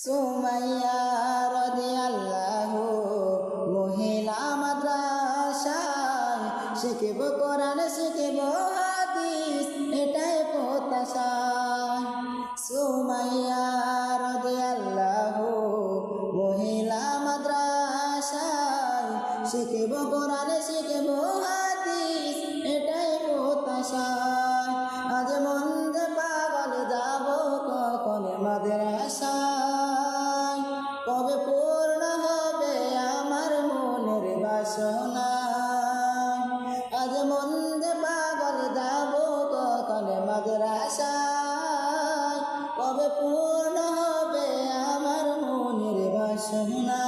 সুমাইয়া রাদিয়াল্লাহু মহিলা মাদ্রাসায় শিখিব কোরআন শিখিব হাদিস এটাই প্রত্যাশা। সুমাইয়া রাদিয়াল্লাহু মহিলা মাদ্রাসায় শিখিব কোরআন শিখিব হাদিস এটাই প্রত্যাশা। আজ মন যে পাগল যাব কখন মাদ্রাসায়, কবে পূর্ণ হবে আমার মনের বাসনা। আজ মন যে পাগল যাব কখন মাদ্রাসায়, কবে পূর্ণ হবে আমার মনের বাসনা।